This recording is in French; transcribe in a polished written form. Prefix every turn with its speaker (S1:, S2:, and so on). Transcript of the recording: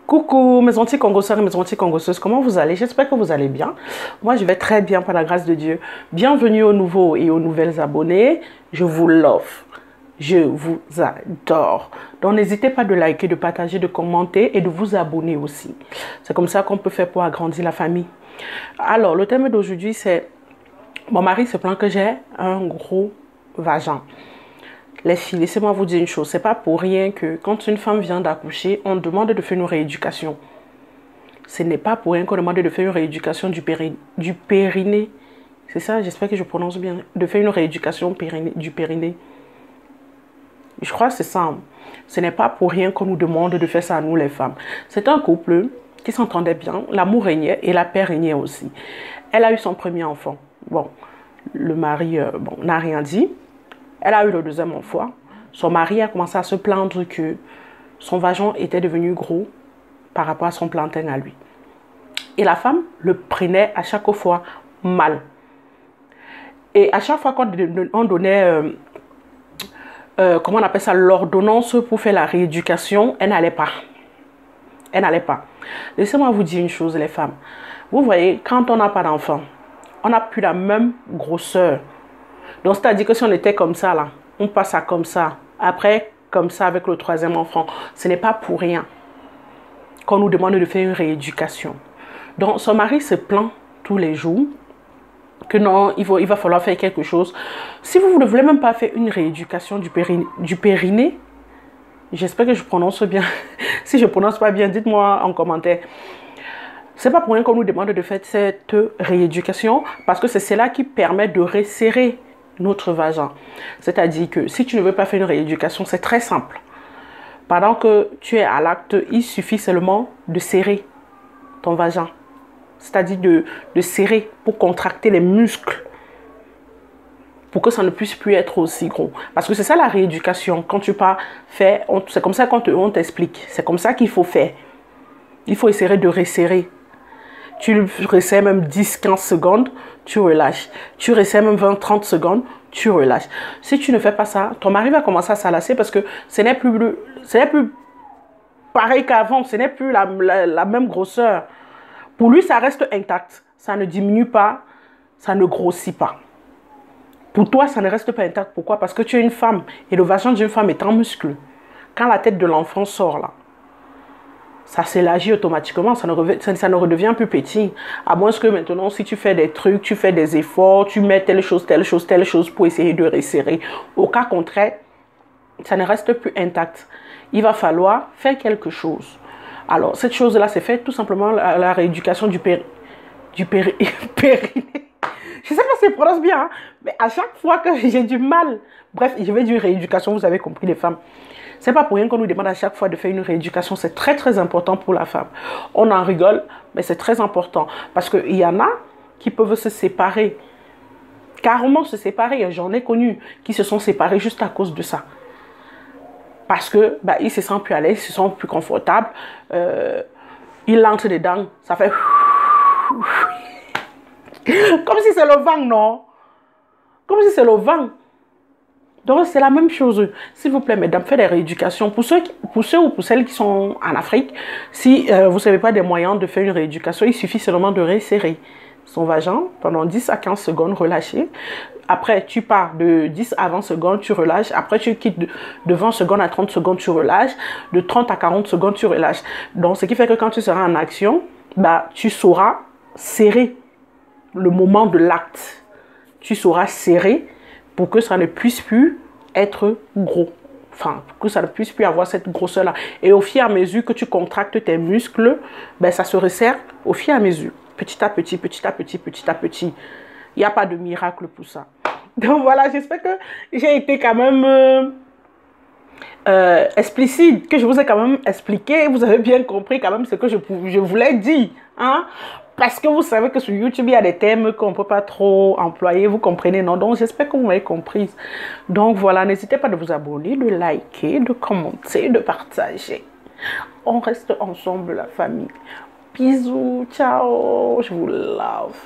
S1: Coucou mes anti-congosseurs et mes anti-congosseuses, comment vous allez? J'espère que vous allez bien. Moi, je vais très bien par la grâce de Dieu. Bienvenue aux nouveaux et aux nouvelles abonnés. Je vous love. Je vous adore. Donc, n'hésitez pas de liker, de partager, de commenter et de vous abonner aussi. C'est comme ça qu'on peut faire pour agrandir la famille. Alors, le thème d'aujourd'hui, c'est... Mon mari se plaint que j'ai un gros vagin. Les filles, laissez-moi vous dire une chose, c'est pas pour rien que quand une femme vient d'accoucher, on demande de faire une rééducation. Ce n'est pas pour rien qu'on demande de faire une rééducation du périnée. C'est ça, j'espère que je prononce bien. De faire une rééducation du périnée. Je crois que c'est ça. Ce n'est pas pour rien qu'on nous demande de faire ça à nous les femmes. C'est un couple qui s'entendait bien, l'amour régnait et la paix régnait aussi. Elle a eu son premier enfant. Bon, le mari n'a rien dit. Elle a eu le deuxième enfant. Son mari a commencé à se plaindre que son vagin était devenu gros par rapport à son plantain à lui. Et la femme le prenait à chaque fois mal. Et à chaque fois qu'on donnait, comment on appelle ça, l'ordonnance pour faire la rééducation, elle n'allait pas. Elle n'allait pas. Laissez-moi vous dire une chose, les femmes. Vous voyez, quand on n'a pas d'enfant, on n'a plus la même grosseur. Donc, c'est-à-dire que si on était comme ça, là, on passe à comme ça. Après, comme ça avec le troisième enfant. Ce n'est pas pour rien qu'on nous demande de faire une rééducation. Donc, son mari se plaint tous les jours que non, il va falloir faire quelque chose. Si vous ne voulez même pas faire une rééducation du périnée, j'espère que je prononce bien. Si je ne prononce pas bien, dites-moi en commentaire. C'est pas pour rien qu'on nous demande de faire cette rééducation parce que c'est cela qui permet de resserrer notre vagin. C'est-à-dire que si tu ne veux pas faire une rééducation, c'est très simple. Pendant que tu es à l'acte, il suffit seulement de serrer ton vagin. C'est-à-dire de serrer pour contracter les muscles. Pour que ça ne puisse plus être aussi gros. Parce que c'est ça la rééducation. Quand tu pars faire, c'est comme ça qu'on t'explique. C'est comme ça qu'il faut faire. Il faut essayer de resserrer. Tu resserres même 10-15 secondes, tu relâches. Tu resserres même 20-30 secondes, tu relâches. Si tu ne fais pas ça, ton mari va commencer à s'alasser parce que ce n'est plus pareil qu'avant. Ce n'est plus la même grosseur. Pour lui, ça reste intact. Ça ne diminue pas, ça ne grossit pas. Pour toi, ça ne reste pas intact. Pourquoi? Parce que tu es une femme et le vagin d'une femme est en muscle. Quand la tête de l'enfant sort là, ça s'élargit automatiquement, ça ne redevient plus petit. À moins que maintenant, si tu fais des trucs, tu fais des efforts, tu mets telle chose pour essayer de resserrer. Au cas contraire, ça ne reste plus intact. Il va falloir faire quelque chose. Alors, cette chose-là, c'est fait tout simplement la rééducation du périnée. Je ne sais pas si je prononce bien, hein, mais à chaque fois que j'ai du mal, bref, je vais dire rééducation, vous avez compris les femmes. C'est pas pour rien qu'on nous demande à chaque fois de faire une rééducation. C'est très très important pour la femme. On en rigole, mais c'est très important. Parce qu'il y en a qui peuvent se séparer. Carrément se séparer. J'en ai connu qui se sont séparés juste à cause de ça. Parce que ils se sentent plus à l'aise, ils se sentent plus confortables. Ils entrent dedans. Ça fait... Comme si c'est le vent, non? Comme si c'est le vent. Donc, c'est la même chose. S'il vous plaît, mesdames, faites des rééducations. Pour ceux ou pour celles qui sont en Afrique, si vous n'avez pas des moyens de faire une rééducation, il suffit seulement de resserrer son vagin pendant 10 à 15 secondes, relâcher. Après, tu pars de 10 à 20 secondes, tu relâches. Après, tu quittes de 20 secondes à 30 secondes, tu relâches. De 30 à 40 secondes, tu relâches. Donc, ce qui fait que quand tu seras en action, tu sauras serrer le moment de l'acte. Tu sauras serrer pour que ça ne puisse plus être gros. Enfin, pour que ça ne puisse plus avoir cette grosseur-là. Et au fur et à mesure que tu contractes tes muscles, ça se resserre au fur et à mesure. Petit à petit, petit à petit, petit à petit. Il n'y a pas de miracle pour ça. Donc voilà, j'espère que j'ai été quand même explicite, que je vous ai quand même expliqué. Vous avez bien compris quand même ce que je voulais dire. Hein? Parce que vous savez que sur YouTube, il y a des thèmes qu'on ne peut pas trop employer, vous comprenez, non? Donc, j'espère que vous m'avez compris. Donc, voilà, n'hésitez pas de vous abonner, de liker, de commenter, de partager. On reste ensemble, la famille. Bisous, ciao, je vous love.